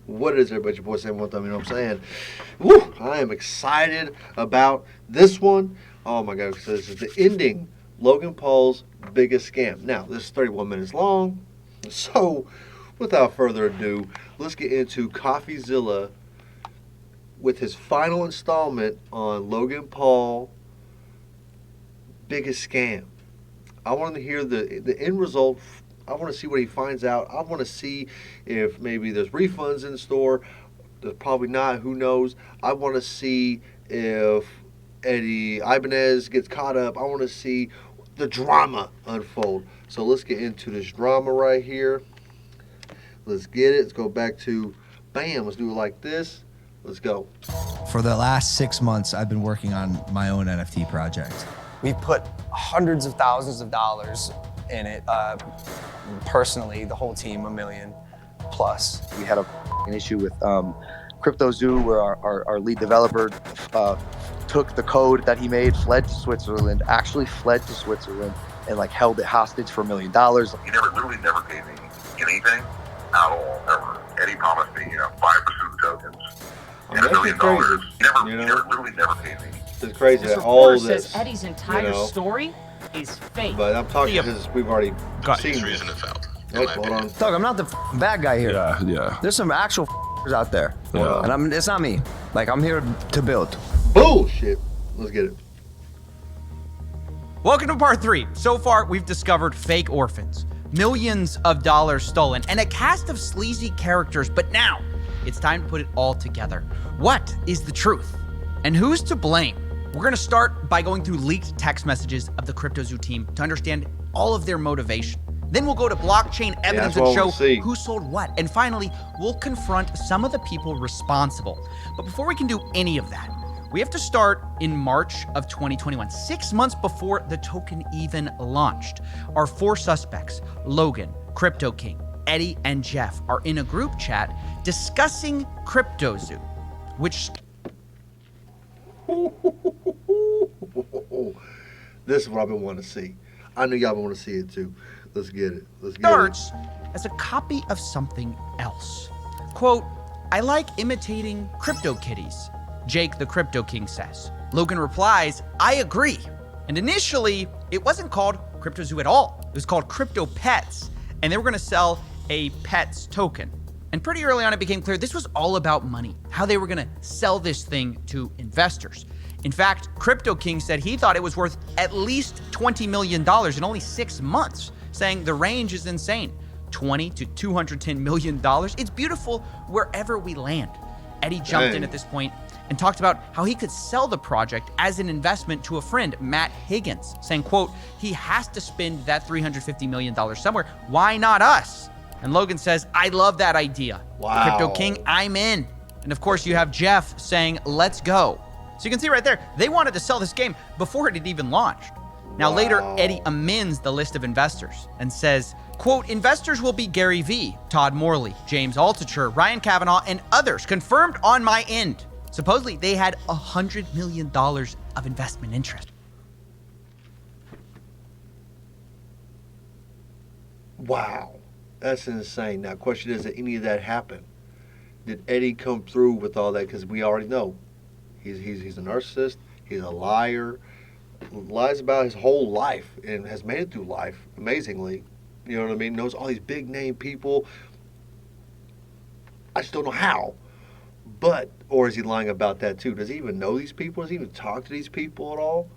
What is it, everybody? Your boy Sammy one time, you know what I'm saying? Woo! I am excited about this one. Oh my God, because this is the ending. Logan Paul's biggest scam. Now, this is 31 minutes long. So, without further ado, let's get into Coffeezilla with his final installment on Logan Paul biggest scam. I want to hear the end result. I want to see what he finds out. I want to see if maybe there's refunds in store. There's probably not. Who knows? I want to see if Eddie Ibanez gets caught up. I want to see the drama unfold. So let's get into this drama right here. Let's get it. Let's go back to bam. Let's do it like this. Let's go. For the last 6 months, I've been working on my own NFT project. We've put hundreds of thousands of dollars in it. Personally, the whole team, $1 million plus. We had an issue with CryptoZoo, where our lead developer took the code that he made, fled to Switzerland, actually fled to Switzerland, and like held it hostage for $1 million. He literally never paid me anything at all, ever. Eddie promised me, 5% of the tokens and $1 million. He literally never paid me. It's crazy that This all report this, says Eddie's entire story is fake. but I'm talking because we've already seen Reason and felt. Wait, hold on. Doug, I'm not the bad guy here. Yeah. There's some actual out there. Yeah. And it's not me. Like, I'm here to build. Bullshit. Let's get it. Welcome to part 3. So far, we've discovered fake orphans, millions of dollars stolen, and a cast of sleazy characters, but now it's time to put it all together. What is the truth? And who's to blame? We're gonna start by going through leaked text messages of the CryptoZoo team to understand all of their motivation. Then we'll go to blockchain evidence and show who sold what. And finally, we'll confront some of the people responsible. But before we can do any of that, we have to start in March of 2021, 6 months before the token even launched. Our 4 suspects, Logan, Crypto King, Eddie, and Jeff, are in a group chat discussing CryptoZoo, which... This is what I've been wanting to see. I knew y'all want to see it too. Let's get it. Let's get starts as a copy of something else. Quote, I like imitating crypto kitties, Jake the Crypto King says. Logan replies, I agree. And initially, it wasn't called CryptoZoo at all. It was called Crypto Pets, and they were gonna sell a Pets token. And pretty early on, it became clear this was all about money, how they were gonna sell this thing to investors. In fact, Crypto King said he thought it was worth at least $20 million in only 6 months, saying the range is insane. $20 to $210 million. It's beautiful wherever we land. Eddie jumped in at this point and talked about how he could sell the project as an investment to a friend, Matt Higgins, saying, quote, he has to spend that $350 million somewhere. Why not us? And Logan says, I love that idea. Wow. Crypto King, I'm in. And of course, you have Jeff saying, let's go. So you can see right there, they wanted to sell this game before it had even launched. Now later, Eddie amends the list of investors and says, quote, investors will be Gary Vee, Todd Morley, James Altucher, Ryan Kavanaugh, and others confirmed on my end. Supposedly, they had $100 million of investment interest. Wow. That's insane. Now, question is, did any of that happen? Did Eddie come through with all that? Because we already know he's a narcissist. He's a liar. Lies about his whole life and has made it through life amazingly. You know what I mean? Knows all these big name people. I just don't know how. But, or is he lying about that too? Does he even know these people? Does he even talk to these people at all?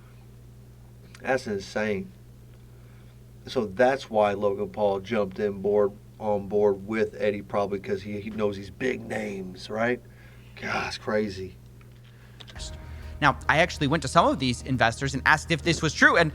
That's insane. So that's why Logan Paul jumped on board with Eddie, probably because he knows these big names, right? God, it's crazy. Now, I actually went to some of these investors and asked if this was true, and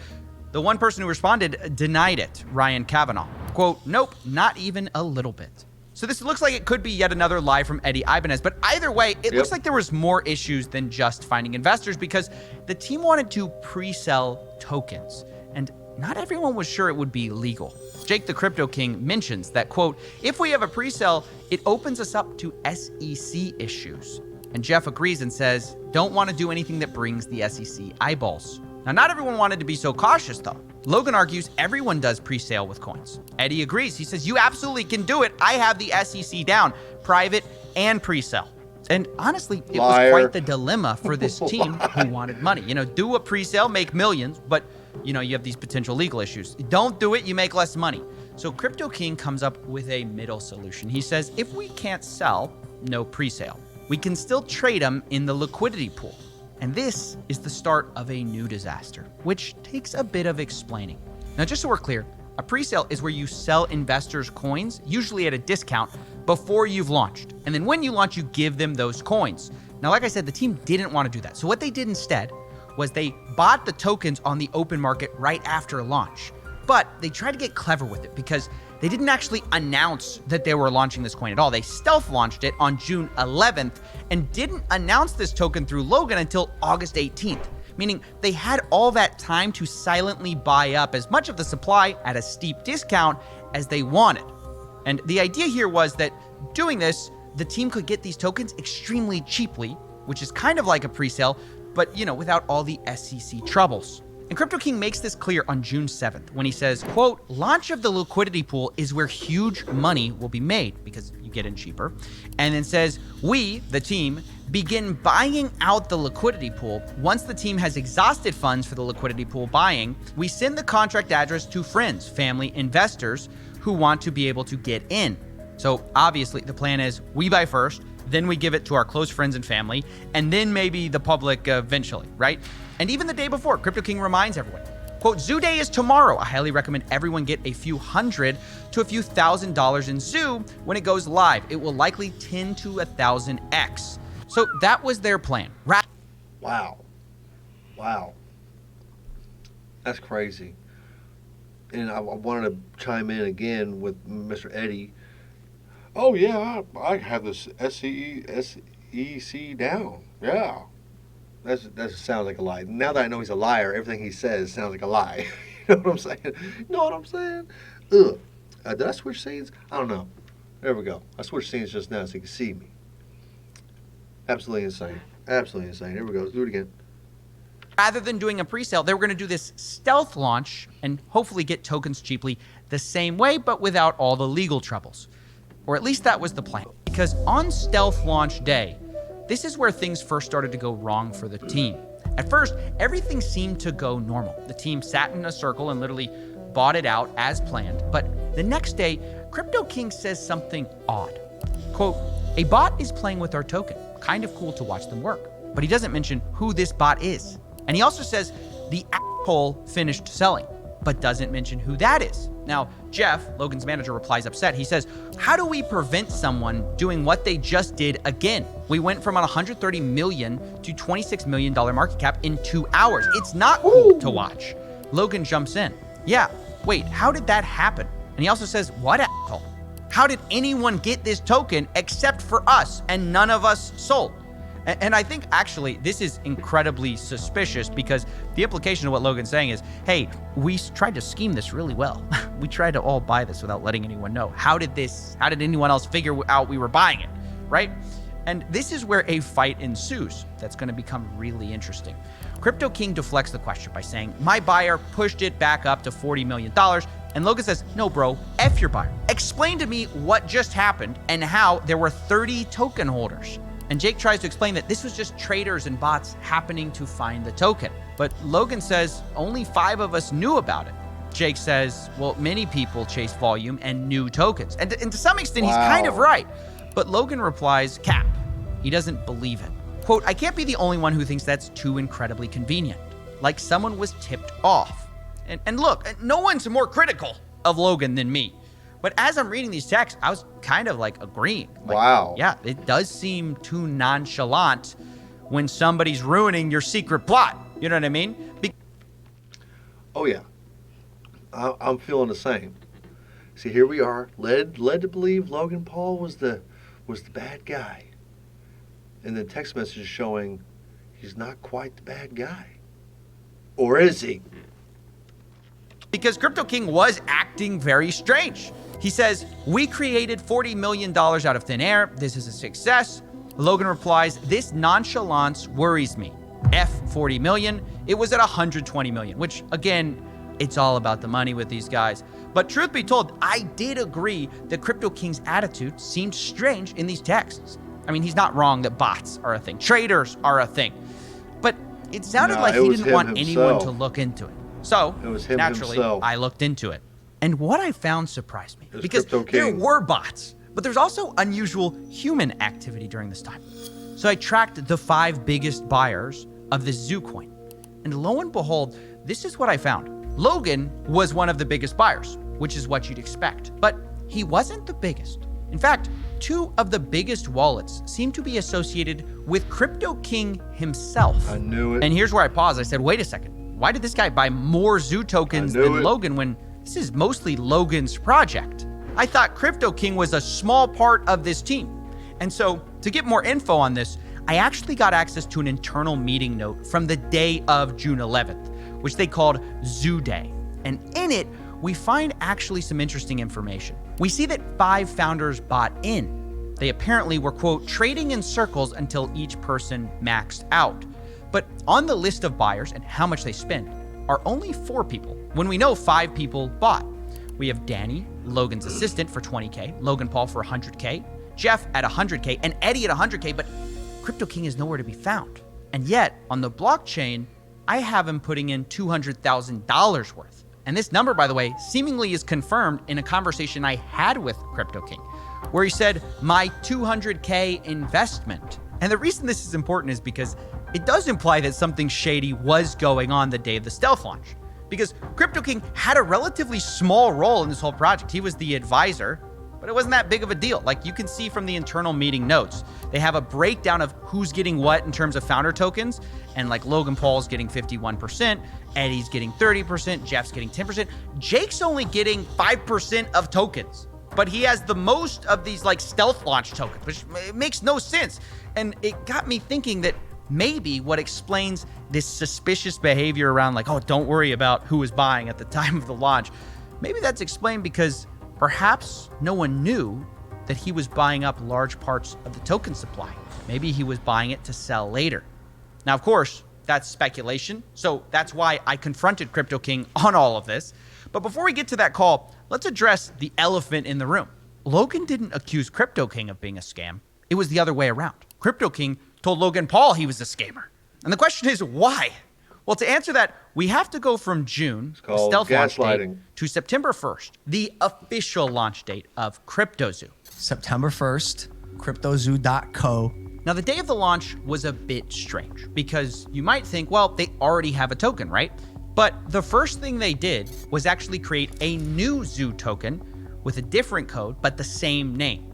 the one person who responded denied it, Ryan Kavanaugh. Quote, nope, not even a little bit. So this looks like it could be yet another lie from Eddie Ibanez, but either way, it looks like there was more issues than just finding investors because the team wanted to pre-sell tokens, and not everyone was sure it would be legal. Jake the Crypto King mentions that, quote, if we have a pre-sale, it opens us up to SEC issues. And Jeff agrees and says, don't want to do anything that brings the SEC eyeballs. Now, not everyone wanted to be so cautious, though. Logan argues everyone does pre-sale with coins. Eddie agrees. He says, you absolutely can do it. I have the SEC down. Private and pre-sell. And honestly, it Liar. was quite the dilemma for this team who wanted money. Do a pre-sale, make millions, but you have these potential legal issues. Don't do it, you make less money. So Crypto King comes up with a middle solution. He says, if we can't sell, no pre-sale. We can still trade them in the liquidity pool. And this is the start of a new disaster, which takes a bit of explaining. Now, just so we're clear, a pre-sale is where you sell investors coins, usually at a discount, before you've launched. And then when you launch, you give them those coins. Now, like I said, the team didn't want to do that. So what they did instead was they bought the tokens on the open market right after launch. But they tried to get clever with it because they didn't actually announce that they were launching this coin at all. They stealth launched it on June 11th and didn't announce this token through Logan until August 18th, meaning they had all that time to silently buy up as much of the supply at a steep discount as they wanted. And the idea here was that doing this, the team could get these tokens extremely cheaply, which is kind of like a pre-sale, but without all the SEC troubles. And Crypto King makes this clear on June 7th when he says, quote, launch of the liquidity pool is where huge money will be made because you get in cheaper. And then says, we, the team, begin buying out the liquidity pool. Once the team has exhausted funds for the liquidity pool buying, we send the contract address to friends, family, investors who want to be able to get in. So obviously the plan is we buy first, then we give it to our close friends and family, and then maybe the public eventually, right? And even the day before, Crypto King reminds everyone, quote, Zoo Day is tomorrow. I highly recommend everyone get a few $100 to a few $1,000 in Zoo when it goes live. It will likely 10 to 1,000x. So that was their plan. Wow. That's crazy. And I wanted to chime in again with Mr. Eddie. Oh, yeah, I have this SEC down. Yeah. That sounds like a lie. Now that I know he's a liar, everything he says sounds like a lie. You know what I'm saying? Ugh. Did I switch scenes? I don't know. There we go. I switched scenes just now so you can see me. Absolutely insane. Here we go. Let's do it again. Rather than doing a pre-sale, they were going to do this stealth launch and hopefully get tokens cheaply the same way, but without all the legal troubles. Or at least that was the plan. Because on stealth launch day, this is where things first started to go wrong for the team. At first, everything seemed to go normal. The team sat in a circle and literally bought it out as planned. But the next day, Crypto King says something odd. Quote, a bot is playing with our token. Kind of cool to watch them work. But he doesn't mention who this bot is. And he also says the asshole finished selling, but doesn't mention who that is. Now, Jeff, Logan's manager, replies upset. He says, how do we prevent someone doing what they just did again? We went from a $130 million to $26 million market cap in 2 hours. It's not cool to watch. Logan jumps in. Yeah, wait, how did that happen? And he also says, what asshole? How did anyone get this token except for us and none of us sold? And I think actually this is incredibly suspicious because the implication of what Logan's saying is, hey, we tried to scheme this really well. We tried to all buy this without letting anyone know. How did anyone else figure out we were buying it, right? And this is where a fight ensues that's going to become really interesting. Crypto King deflects the question by saying, my buyer pushed it back up to $40 million. And Logan says, no, bro, F your buyer. Explain to me what just happened and how there were 30 token holders. And Jake tries to explain that this was just traders and bots happening to find the token. But Logan says only 5 of us knew about it. Jake says, well, many people chase volume and new tokens. And to some extent, he's kind of right. But Logan replies, cap. He doesn't believe it. Quote, I can't be the only one who thinks that's too incredibly convenient. Like someone was tipped off. And look, no one's more critical of Logan than me. But as I'm reading these texts, I was kind of like agreeing. Like, wow. Yeah, it does seem too nonchalant when somebody's ruining your secret plot. You know what I mean? Oh, yeah. I'm feeling the same. See, here we are, led to believe Logan Paul was the bad guy. And the text message is showing he's not quite the bad guy. Or is he? Because Crypto King was acting very strange. He says, we created $40 million out of thin air. This is a success. Logan replies, this nonchalance worries me. F 40 million. It was at 120 million, which again, It's all about the money with these guys. But truth be told, I did agree that Crypto King's attitude seemed strange in these texts. I mean, he's not wrong that bots are a thing. Traders are a thing. But it sounded like he didn't want anyone to look into it. So, naturally, I looked into it. And what I found surprised me. Because there were bots, but there's also unusual human activity during this time. So I tracked the 5 biggest buyers of this zoo coin. And lo and behold, this is what I found. Logan was one of the biggest buyers, which is what you'd expect. But he wasn't the biggest. In fact, 2 of the biggest wallets seem to be associated with Crypto King himself. I knew it. And here's where I paused. I said, wait a second. Why did this guy buy more zoo tokens than Logan when this is mostly Logan's project? I thought Crypto King was a small part of this team. And so to get more info on this, I actually got access to an internal meeting note from the day of June 11th, which they called Zoo Day. And in it, we find actually some interesting information. We see that 5 founders bought in. They apparently were, quote, trading in circles until each person maxed out. But on the list of buyers and how much they spend are only 4 people, when we know 5 people bought. We have Danny, Logan's assistant, for 20K, Logan Paul for 100K, Jeff at 100K, and Eddie at 100K, but Crypto King is nowhere to be found. And yet, on the blockchain, I have him putting in $200,000 worth. And this number, by the way, seemingly is confirmed in a conversation I had with Crypto King, where he said, my 200K investment. And the reason this is important is because it does imply that something shady was going on the day of the stealth launch. Because Crypto King had a relatively small role in this whole project. He was the advisor, but it wasn't that big of a deal. Like you can see from the internal meeting notes, they have a breakdown of who's getting what in terms of founder tokens. And like Logan Paul's getting 51%, Eddie's getting 30%, Jeff's getting 10%. Jake's only getting 5% of tokens, but he has the most of these like stealth launch tokens, which makes no sense. And it got me thinking that maybe what explains this suspicious behavior around like, oh, don't worry about who was buying at the time of the launch. Maybe that's explained because perhaps no one knew that he was buying up large parts of the token supply. Maybe he was buying it to sell later. Now, of course, that's speculation. So that's why I confronted Crypto King on all of this. But before we get to that call, let's address the elephant in the room. Logan didn't accuse Crypto King of being a scam. It was the other way around. Crypto King told Logan Paul he was a scammer. And the question is, why? Well, to answer that, we have to go from June, the stealth launch date, to September 1st, the official launch date of CryptoZoo. September 1st, cryptozoo.co. Now, the day of the launch was a bit strange because you might think, well, they already have a token, right? But the first thing they did was actually create a new zoo token with a different code, but the same name.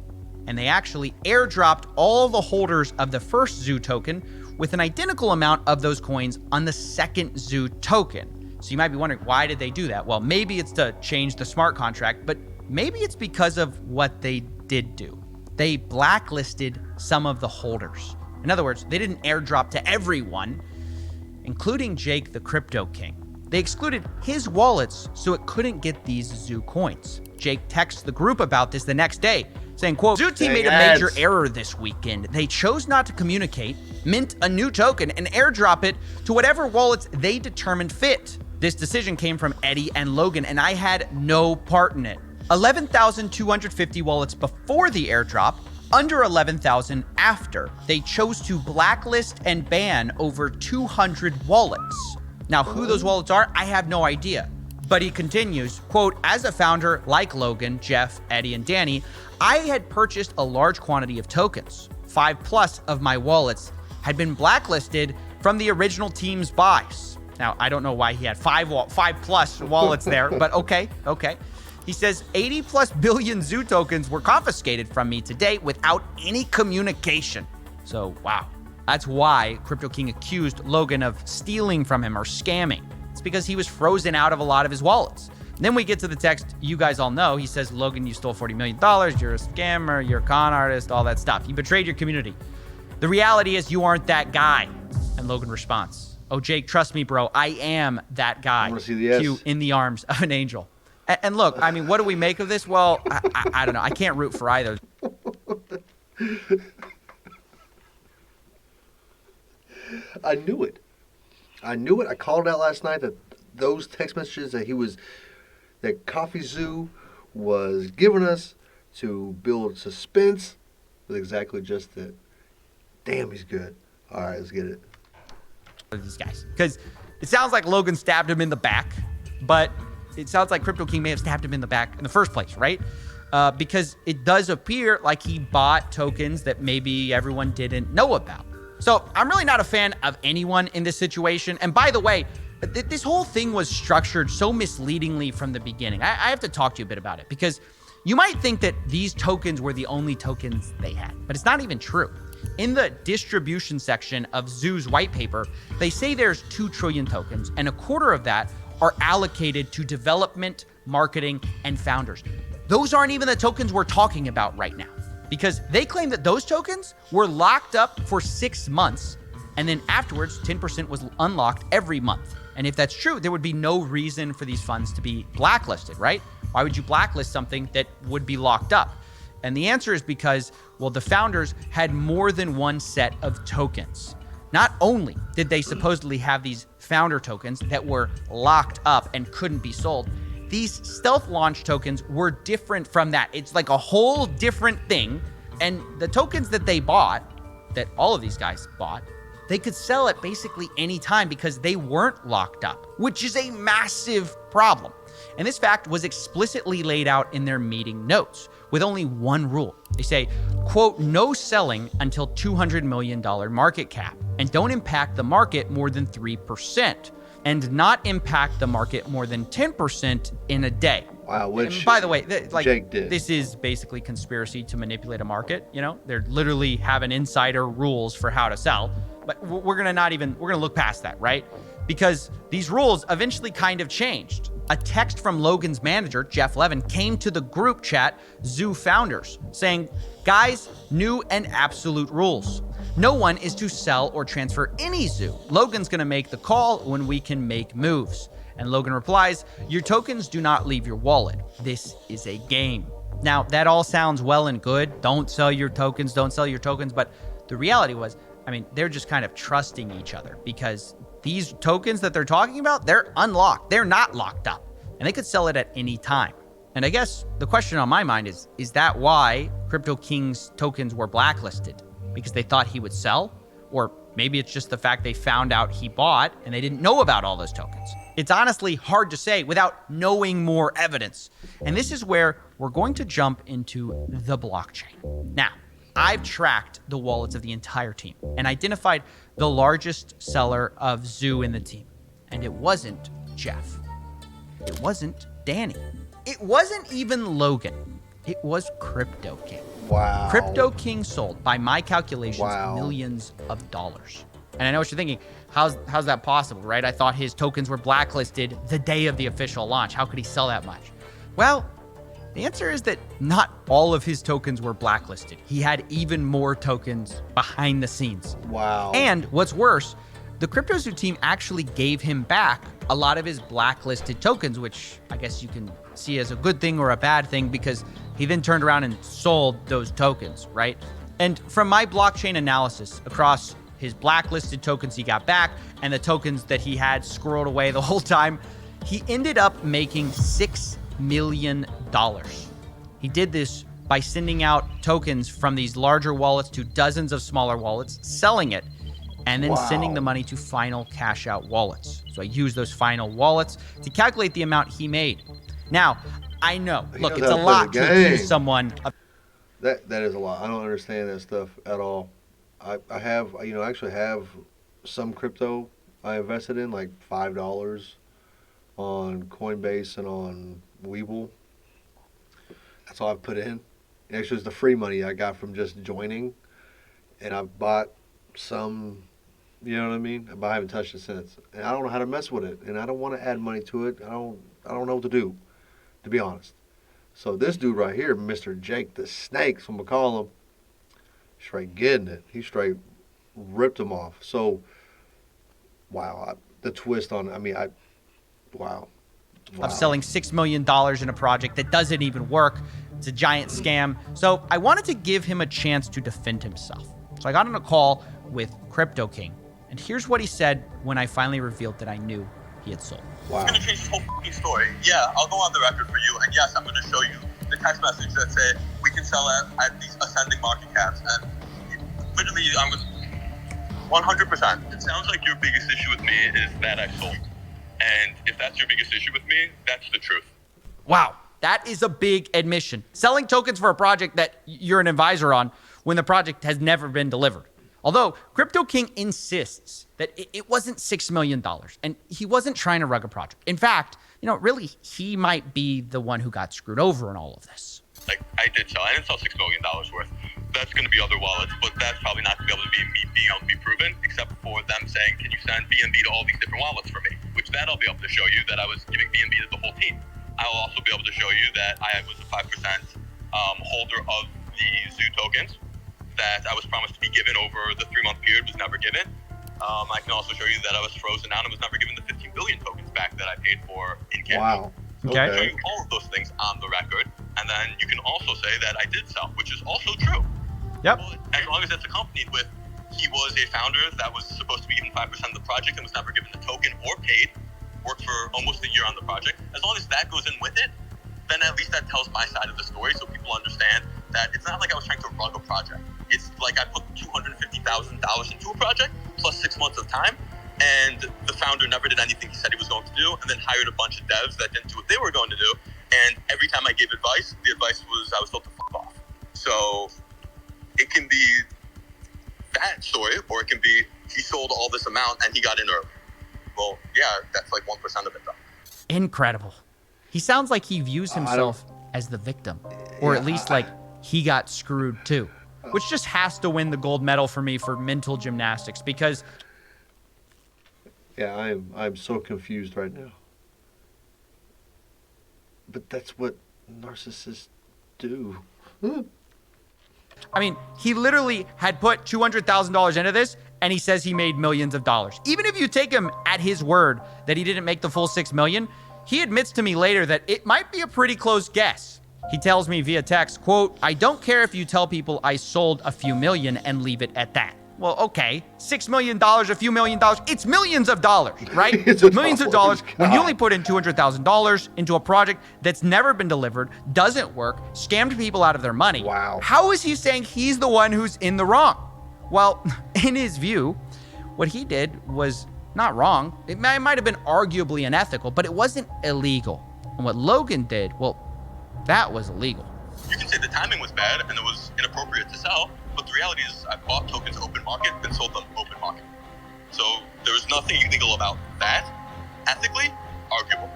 And they actually airdropped all the holders of the first zoo token with an identical amount of those coins on the second zoo token. So you might be wondering, why did they do that? Well, maybe it's to change the smart contract, but maybe it's because of what they did do. They blacklisted some of the holders. In other words, they didn't airdrop to everyone, including Jake the Crypto King. They excluded his wallets so it couldn't get these zoo coins. Jake texts the group about this the next day, saying, quote, Zoo team made a major error this weekend. They chose not to communicate, mint a new token, and airdrop it to whatever wallets they determined fit. This decision came from Eddie and Logan, and I had no part in it. 11,250 wallets before the airdrop, under 11,000 after. They chose to blacklist and ban over 200 wallets. Now, who those wallets are, I have no idea. But he continues, quote, as a founder like Logan, Jeff, Eddie, and Danny, I had purchased a large quantity of tokens. 5+ of my wallets had been blacklisted from the original team's buys. Now, I don't know why he had 5+ wallets there, but okay. He says 80+ billion zoo tokens were confiscated from me today without any communication. So, wow. That's why Crypto King accused Logan of stealing from him or scamming. It's because he was frozen out of a lot of his wallets. And then we get to the text you guys all know. He says, Logan, you stole $40 million. You're a scammer. You're a con artist, all that stuff. You betrayed your community. The reality is you aren't that guy. And Logan responds, oh, Jake, trust me, bro. I am that guy. I want to see the yes. Cue in the arms of an angel. And look, I mean, what do we make of this? Well, I don't know. I can't root for either. I knew it. I called it out last night that those text messages that Coffeezilla was giving us to build suspense was exactly just it. Damn, he's good. All right, let's get it. These guys, because it sounds like Logan stabbed him in the back, but it sounds like Crypto King may have stabbed him in the back in the first place, right? Because it does appear like he bought tokens that maybe everyone didn't know about. So I'm really not a fan of anyone in this situation. And by the way, this whole thing was structured so misleadingly from the beginning. I have to talk to you a bit about it, because you might think that these tokens were the only tokens they had, but it's not even true. In the distribution section of Zoo's white paper, they say there's 2 trillion tokens, and a quarter of that are allocated to development, marketing, and founders. Those aren't even the tokens we're talking about right now, because they claim that those tokens were locked up for 6 months, and then afterwards, 10% was unlocked every month. And if that's true, there would be no reason for these funds to be blacklisted, right? Why would you blacklist something that would be locked up? And the answer is because, well, the founders had more than one set of tokens. Not only did they supposedly have these founder tokens that were locked up and couldn't be sold, these stealth launch tokens were different from that. It's like a whole different thing. And the tokens that they bought, that all of these guys bought, they could sell at basically any time because they weren't locked up, which is a massive problem. And this fact was explicitly laid out in their meeting notes with only one rule. They say, quote, no selling until $200 million market cap, and don't impact the market more than 3%, and not impact the market more than 10% in a day. Wow, which and by the way, Jake did. This is basically conspiracy to manipulate a market. You know, they're literally having insider rules for how to sell. But we're gonna look past that, right? Because these rules eventually kind of changed. A text from Logan's manager, Jeff Levin, came to the group chat, Zoo Founders, saying, guys, new and absolute rules. No one is to sell or transfer any Zoo. Logan's gonna make the call when we can make moves. And Logan replies, your tokens do not leave your wallet. This is a game. Now, that all sounds well and good. Don't sell your tokens, but the reality was, I mean, they're just kind of trusting each other, because these tokens that they're talking about, they're unlocked. They're not locked up, and they could sell it at any time. And I guess the question on my mind is that why Crypto King's tokens were blacklisted? Because they thought he would sell? Or maybe it's just the fact they found out he bought and they didn't know about all those tokens. It's honestly hard to say without knowing more evidence. And this is where we're going to jump into the blockchain. Now, I've tracked the wallets of the entire team and identified the largest seller of Zoo in the team. And it wasn't Jeff. It wasn't Danny. It wasn't even Logan. It was Crypto King. Wow. Crypto King sold, by my calculations, Wow. millions of dollars. And I know what you're thinking. How's that possible, right? I thought his tokens were blacklisted the day of the official launch. How could he sell that much? Well, the answer is that not all of his tokens were blacklisted. He had even more tokens behind the scenes. Wow. And what's worse, the CryptoZoo team actually gave him back a lot of his blacklisted tokens, which I guess you can see as a good thing or a bad thing, because he then turned around and sold those tokens, right? And from my blockchain analysis across his blacklisted tokens he got back and the tokens that he had squirreled away the whole time, he ended up making $6 million. He did this by sending out tokens from these larger wallets to dozens of smaller wallets, selling it, and then sending the money to final cash out wallets. So I used those final wallets to calculate the amount he made. Now, I know, look, it's a lot to accuse someone. That is a lot. I don't understand that stuff at all. I actually have some crypto I invested in, like $5 on Coinbase and on Webull. That's all I've put in. Actually, it's the free money I got from just joining, and I've bought some. You know what I mean? But I haven't touched it since, and I don't know how to mess with it, and I don't want to add money to it. I don't know what to do, to be honest. So this dude right here, Mr. Jake the Snake, so I'm gonna call him, straight getting it. He straight ripped him off. So, wow, the twist on. Wow. Of selling $6 million in a project that doesn't even work. It's a giant scam. So I wanted to give him a chance to defend himself. So I got on a call with Crypto King, and here's what he said when I finally revealed that I knew he had sold. Wow. I'm going to change this whole fucking story. Yeah, I'll go on the record for you, and yes, I'm going to show you the text message that say we can sell at these ascending market caps, and literally, I'm going to 100%. It sounds like your biggest issue with me is that I sold. And if that's your biggest issue with me, that's the truth. Wow, that is a big admission. Selling tokens for a project that you're an advisor on when the project has never been delivered. Although Crypto King insists that it wasn't $6 million and he wasn't trying to rug a project. In fact, really, he might be the one who got screwed over in all of this. Like, I didn't sell $6 million worth. That's going to be other wallets, but that's probably not going to be able to be me being able to be proven, except for them saying, can you send BNB to all these different wallets for me? Which that I'll be able to show you that I was giving BNB to the whole team. I'll also be able to show you that I was a 5% holder of the Zoo tokens that I was promised to be given over the 3-month period, was never given. I can also show you that I was frozen out and was never given the 15 billion tokens back that I paid for in cash. Wow. Okay. I'll show you all of those things on the record, and then you can also say that I did sell, which is also true. Yep. But as long as it's accompanied with he was a founder that was supposed to be given 5% of the project and was never given the token or paid, worked for almost a year on the project. As long as that goes in with it, then at least that tells my side of the story so people understand that it's not like I was trying to rug a project. It's like I put $250,000 into a project plus 6 months of time, and the founder never did anything he said he was going to do, and then hired a bunch of devs that didn't do what they were going to do. And every time I gave advice, the advice was I was told to fuck off. So it can be that story, or it can be he sold all this amount and he got in early. Well, yeah, that's like 1% of it though. Incredible. He sounds like he views himself as the victim, or at least like he got screwed too, which just has to win the gold medal for me for mental gymnastics, because Yeah, I'm so confused right now. But that's what narcissists do. I mean, he literally had put $200,000 into this, and he says he made millions of dollars. Even if you take him at his word that he didn't make the full $6 million, he admits to me later that it might be a pretty close guess. He tells me via text, quote, "I don't care if you tell people I sold a few million and leave it at that." Well, okay, $6 million, a few million dollars, it's millions of dollars, right? Millions of dollars. When you only put in $200,000 into a project that's never been delivered, doesn't work, scammed people out of their money. Wow. How is he saying he's the one who's in the wrong? Well, in his view, what he did was not wrong. It might have been arguably unethical, but it wasn't illegal. And what Logan did, well, that was illegal. You can say the timing was bad and it was inappropriate to sell, but the reality is I bought tokens open market and sold them open market. So there was nothing illegal about that. Ethically, arguable.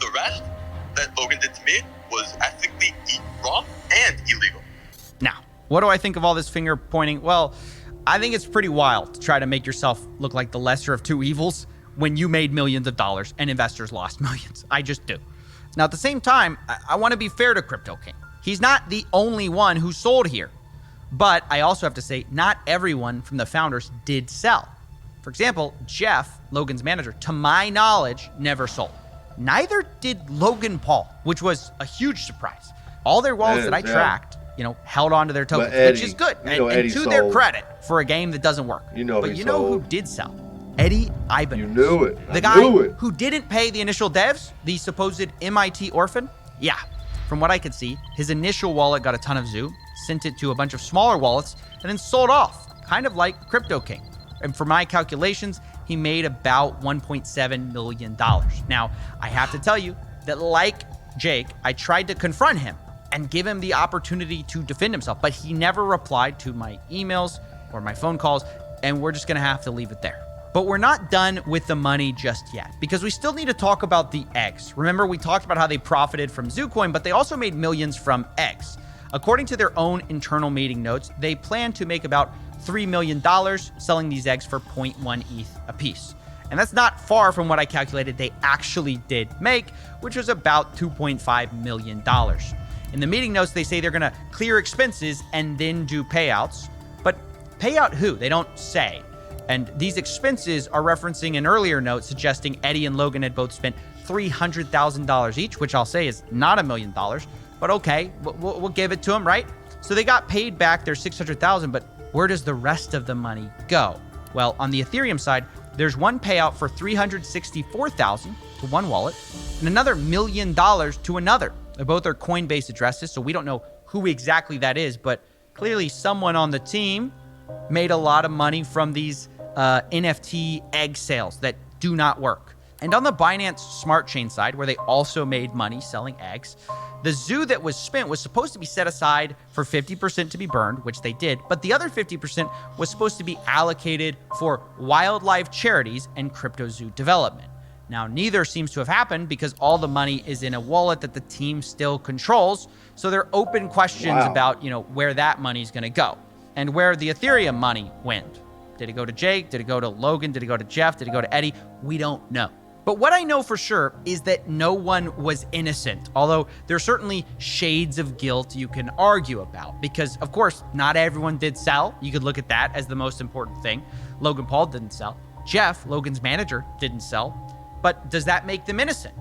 The rest that Logan did to me was ethically wrong and illegal. Now, what do I think of all this finger pointing? Well, I think it's pretty wild to try to make yourself look like the lesser of two evils when you made millions of dollars and investors lost millions. I just do. Now, at the same time, I want to be fair to Crypto King. He's not the only one who sold here. But I also have to say, not everyone from the founders did sell. For example, Jeff, Logan's manager, to my knowledge, never sold. Neither did Logan Paul, which was a huge surprise. All their wallets that I tracked, held on to their tokens, which is good. And to their credit for a game that doesn't work. But you know who did sell? Eddie Ibanez. You knew it. The guy who didn't pay the initial devs, the supposed MIT orphan. Yeah, from what I could see, his initial wallet got a ton of Zoo, sent it to a bunch of smaller wallets, and then sold off, kind of like Crypto King. And for my calculations, he made about $1.7 million. Now, I have to tell you that like Jake, I tried to confront him and give him the opportunity to defend himself, but he never replied to my emails or my phone calls, and we're just gonna have to leave it there. But we're not done with the money just yet, because we still need to talk about the eggs. Remember, we talked about how they profited from ZooCoin, but they also made millions from eggs. According to their own internal meeting notes, they plan to make about $3 million selling these eggs for 0.1 ETH a piece. And that's not far from what I calculated they actually did make, which was about $2.5 million. In the meeting notes, they say they're gonna clear expenses and then do payouts. But pay out who? They don't say. And these expenses are referencing an earlier note suggesting Eddie and Logan had both spent $300,000 each, which I'll say is not $1 million. But okay, we'll give it to them, right? So they got paid back their $600,000, but where does the rest of the money go? Well, on the Ethereum side, there's one payout for $364,000 to one wallet and another $1 million to another. Both are Coinbase addresses, so we don't know who exactly that is, but clearly someone on the team made a lot of money from these NFT egg sales that do not work. And on the Binance Smart Chain side, where they also made money selling eggs, the zoo that was spent was supposed to be set aside for 50% to be burned, which they did, but the other 50% was supposed to be allocated for wildlife charities and crypto zoo development. Now, neither seems to have happened because all the money is in a wallet that the team still controls, so there are open questions about, where that money's going to go and where the Ethereum money went. Did it go to Jake? Did it go to Logan? Did it go to Jeff? Did it go to Eddie? We don't know. But what I know for sure is that no one was innocent, although there are certainly shades of guilt you can argue about because, of course, not everyone did sell. You could look at that as the most important thing. Logan Paul didn't sell. Jeff, Logan's manager, didn't sell. But does that make them innocent?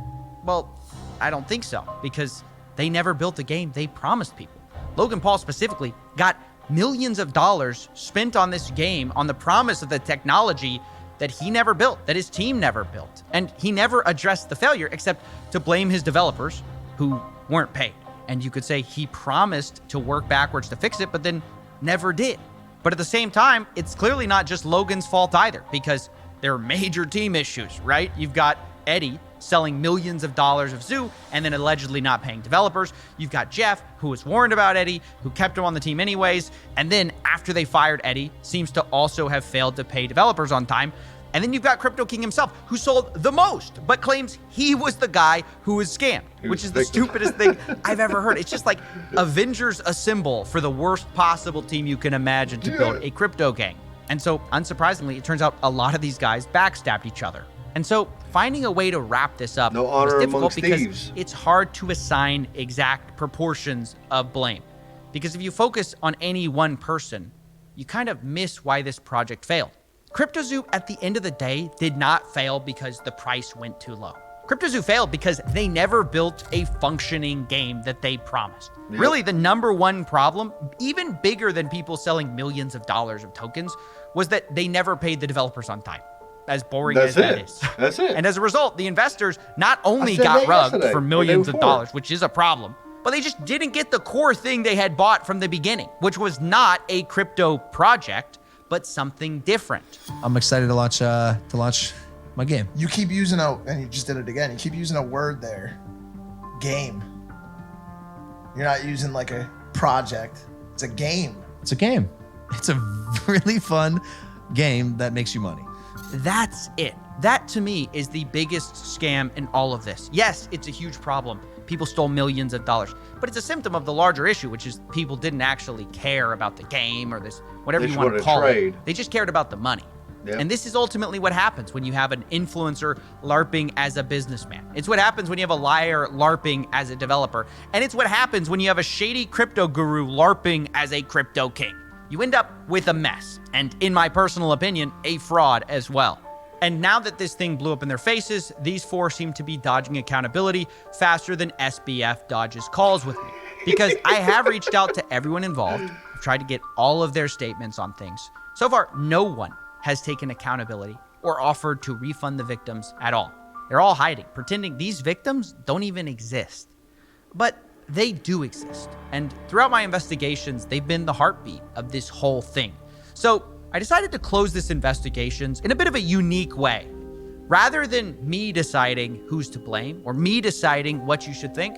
Well, I don't think so because they never built a game they promised people. Logan Paul specifically got millions of dollars spent on this game on the promise of the technology that he never built, that his team never built. And he never addressed the failure except to blame his developers who weren't paid. And you could say he promised to work backwards to fix it, but then never did. But at the same time, it's clearly not just Logan's fault either because there are major team issues, right? You've got Eddie selling millions of dollars of Zoo and then allegedly not paying developers. You've got Jeff, who was warned about Eddie, who kept him on the team anyways. And then after they fired Eddie, seems to also have failed to pay developers on time. And then you've got Crypto King himself, who sold the most, but claims he was the guy who was scammed, which is the stupidest thing I've ever heard. It's just like Avengers Assemble for the worst possible team you can imagine to build a crypto gang. And so, unsurprisingly, it turns out a lot of these guys backstabbed each other. And so, finding a way to wrap this up was difficult because it's hard to assign exact proportions of blame. Because if you focus on any one person, you kind of miss why this project failed. CryptoZoo, at the end of the day, did not fail because the price went too low. CryptoZoo failed because they never built a functioning game that they promised. Yep. Really, the number one problem, even bigger than people selling millions of dollars of tokens, was that they never paid the developers on time. As boring as that is. That's it. And as a result, the investors not only got rugged for millions of dollars, which is a problem, but they just didn't get the core thing they had bought from the beginning, which was not a crypto project, but something different. I'm excited to launch my game. You keep using and you just did it again. You keep using a word there, game. You're not using like a project. It's a game. It's a game. It's a really fun game that makes you money. That's it. That to me is the biggest scam in all of this. Yes, it's a huge problem. People stole millions of dollars, but it's a symptom of the larger issue, which is people didn't actually care about the game or this, whatever you want to call it. They just cared about the money. Yep. And this is ultimately what happens when you have an influencer LARPing as a businessman. It's what happens when you have a liar LARPing as a developer. And it's what happens when you have a shady crypto guru LARPing as a crypto king. You end up with a mess, and in my personal opinion, a fraud as well. And now that this thing blew up in their faces, these four seem to be dodging accountability faster than SBF dodges calls with me. Because I have reached out to everyone involved, I've tried to get all of their statements on things. So far, no one has taken accountability or offered to refund the victims at all. They're all hiding, pretending these victims don't even exist. But they do exist. And throughout my investigations, they've been the heartbeat of this whole thing. So I decided to close this investigations in a bit of a unique way. Rather than me deciding who's to blame or me deciding what you should think,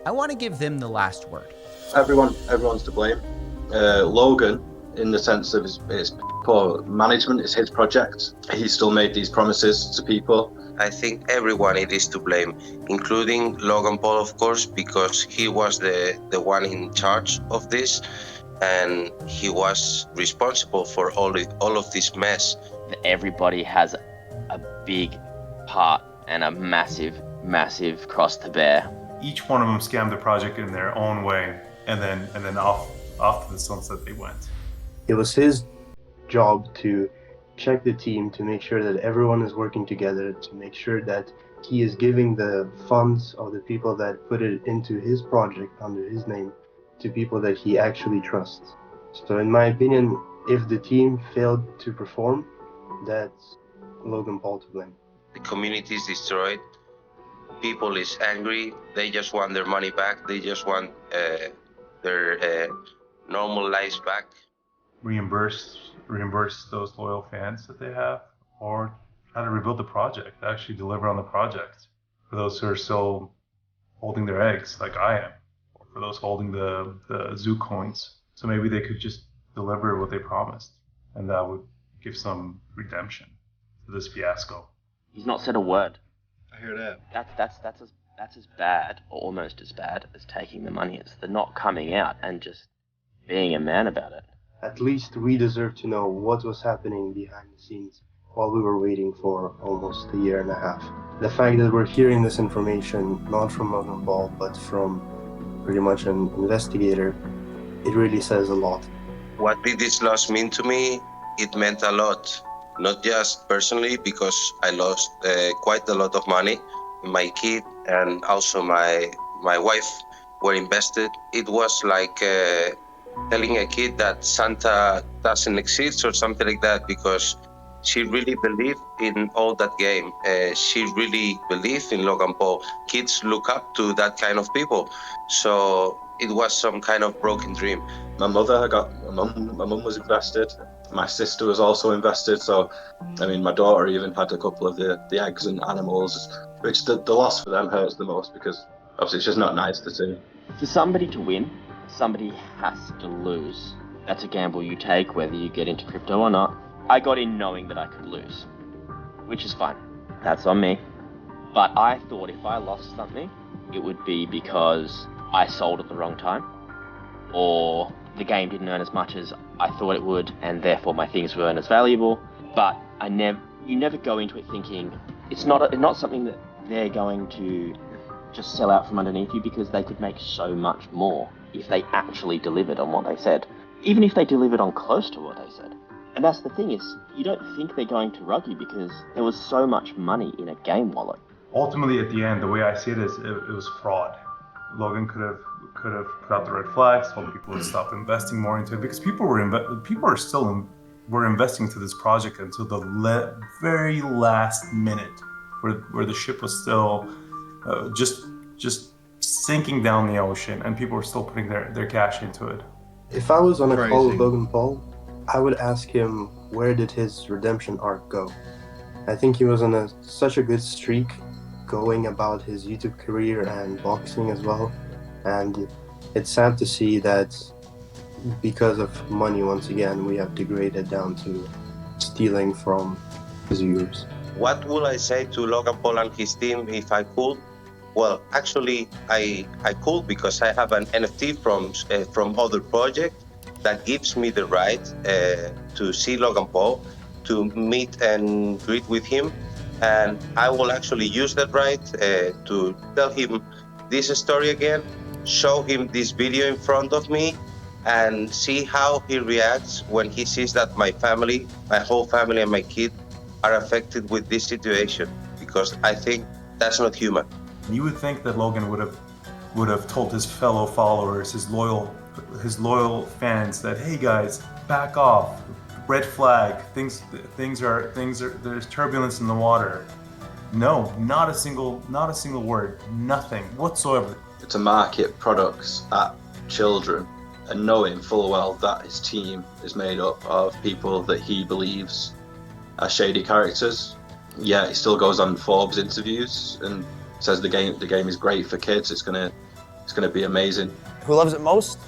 I want to give them the last word. Everyone's to blame. Logan, in the sense of his poor management, is his project. He still made these promises to people. I think everyone it is to blame, including Logan Paul, of course, because he was the one in charge of this, and he was responsible for all of this mess. Everybody has a big part and a massive cross to bear. Each one of them scammed the project in their own way, and then off to the sunset they went. It was his job to check the team, to make sure that everyone is working together, to make sure that he is giving the funds of the people that put it into his project under his name to people that he actually trusts. So in my opinion, if the team failed to perform, that's Logan Paul to blame. The community is destroyed. People is angry. They just want their money back. They just want their normal lives back. Reimburse those loyal fans that they have, or how to rebuild the project, actually deliver on the project for those who are still holding their eggs like I am, or for those holding the zoo coins. So maybe they could just deliver what they promised, and that would give some redemption to this fiasco. He's not said a word. I hear that. That's as bad, or almost as bad, as taking the money. It's the not coming out and just being a man about it. At least we deserve to know what was happening behind the scenes while we were waiting for almost a year and a half. The fact that we're hearing this information not from Logan Paul but from pretty much an investigator, it really says a lot. What did this loss mean to me? It meant a lot. Not just personally, because I lost quite a lot of money. My kid and also my wife were invested. It was like telling a kid that Santa doesn't exist or something like that, because she really believed in all that game. She really believed in Logan Paul. Kids look up to that kind of people. So it was some kind of broken dream. My mum was invested. My sister was also invested. So, I mean, my daughter even had a couple of the eggs and animals, which the loss for them hurts the most, because obviously it's just not nice to see. For somebody to win, somebody has to lose. That's a gamble you take, whether you get into crypto or not. I got in knowing that I could lose, which is fine. That's on me. But I thought if I lost something, it would be because I sold at the wrong time, or the game didn't earn as much as I thought it would, and therefore my things weren't as valuable. But you never go into it thinking it's not something that they're going to just sell out from underneath you, because they could make so much more if they actually delivered on what they said, even if they delivered on close to what they said. And that's the thing, is you don't think they're going to rug you because there was so much money in a game wallet. Ultimately, at the end, the way I see it is it was fraud. Logan could have put out the red flags, told people to stop investing more into it, because people were investing to this project until the very last minute, where the ship was still just sinking down the ocean, and people were still putting their cash into it. If I was on a call with Logan Paul, I would ask him, where did his redemption arc go? I think he was on such a good streak going about his YouTube career and boxing as well. And it's sad to see that because of money, once again, we have degraded down to stealing from his viewers. What would I say to Logan Paul and his team if I could? Well, actually, I could, because I have an NFT from other project that gives me the right to see Logan Paul, to meet and greet with him. And I will actually use that right to tell him this story again, show him this video in front of me, and see how he reacts when he sees that my family, my whole family and my kid are affected with this situation, because I think that's not human. You would think that Logan would have told his fellow followers, his loyal fans, that, hey guys, back off, red flag, things are there's turbulence in the water. No, not a single word, nothing whatsoever. To market products at children and knowing full well that his team is made up of people that he believes are shady characters, yeah, he still goes on Forbes interviews and says the game is great for kids. It's gonna be amazing. Who loves it most?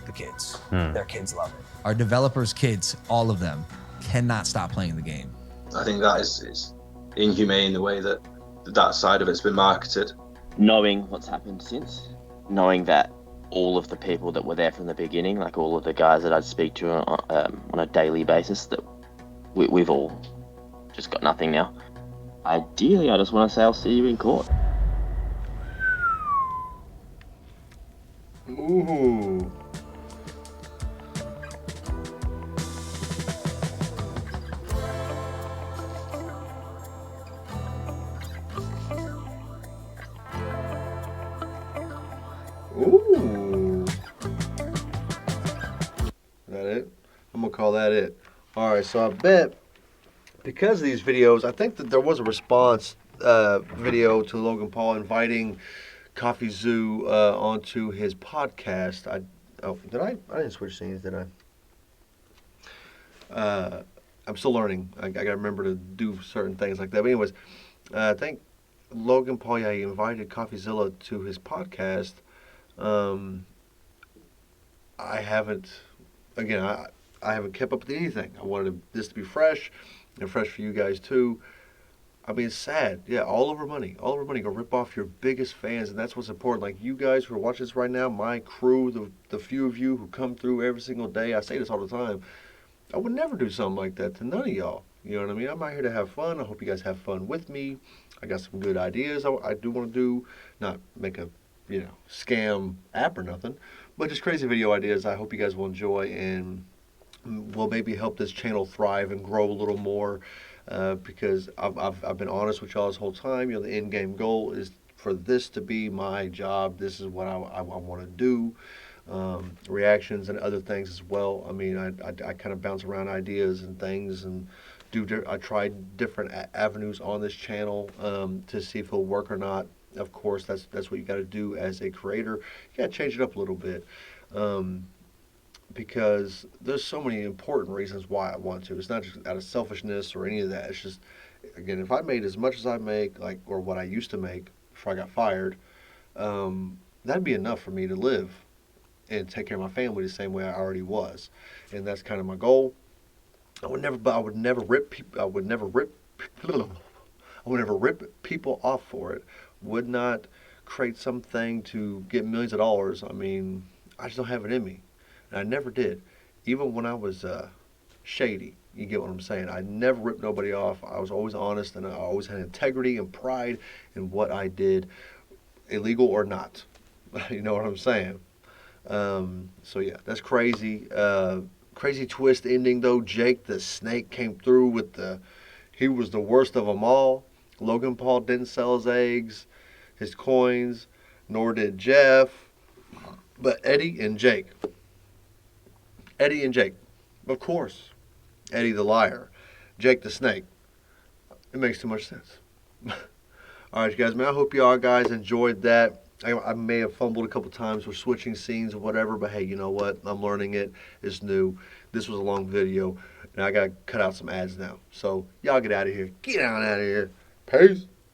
The kids. Their kids love it. Our developers' kids, all of them, cannot stop playing the game. I think that is inhumane, the way that side of it's been marketed. Knowing what's happened since, knowing that all of the people that were there from the beginning, like all of the guys that I'd speak to on a daily basis, that we've all just got nothing now. Ideally, I just want to say I'll see you in court. Ooh. Ooh. That it? I'm gonna call that it. All right, so I bet because of these videos, I think that there was a response video to Logan Paul inviting Coffeezilla onto his podcast. Did I? I didn't switch scenes, did I? I'm still learning. I got to remember to do certain things like that. But anyways, I think Logan Paul, he invited Coffeezilla to his podcast. I haven't, again, I haven't kept up with anything. I wanted this to be fresh and fresh for you guys too. I mean, it's sad. Yeah, all over money. All over money. Go rip off your biggest fans, and that's what's important. Like you guys who are watching this right now, my crew, the few of you who come through every single day, I say this all the time. I would never do something like that to none of y'all. You know what I mean? I'm out here to have fun. I hope you guys have fun with me. I got some good ideas I do want to do. Not make a, scam app or nothing, but just crazy video ideas I hope you guys will enjoy and will maybe help this channel thrive and grow a little more. Because I've been honest with y'all this whole time. The end game goal is for this to be my job. This is what I want to do. Reactions and other things as well. I mean, I kind of bounce around ideas and things and I tried different avenues on this channel to see if it'll work or not. Of course, that's what you got to do as a creator. You got to change it up a little bit. Because there's so many important reasons why I want to. It's not just out of selfishness or any of that. It's just, again, if I made as much as I make, or what I used to make before I got fired, that'd be enough for me to live and take care of my family the same way I already was. And that's kind of my goal. I would never rip people off for it. Would not create something to get millions of dollars. I mean, I just don't have it in me. And I never did. Even when I was shady, you get what I'm saying. I never ripped nobody off. I was always honest, and I always had integrity and pride in what I did, illegal or not. You know what I'm saying? So yeah, that's crazy. Crazy twist ending though. Jake the Snake came through with he was the worst of them all. Logan Paul didn't sell his eggs, his coins, nor did Jeff. But Eddie and Jake, of course. Eddie the liar, Jake the Snake. It makes too much sense. All right, guys, man, I hope y'all guys enjoyed that. I may have fumbled a couple times with switching scenes or whatever, but hey, you know what? I'm learning it. It's new. This was a long video, and I got to cut out some ads now. So y'all get out of here. Get on out of here. Peace.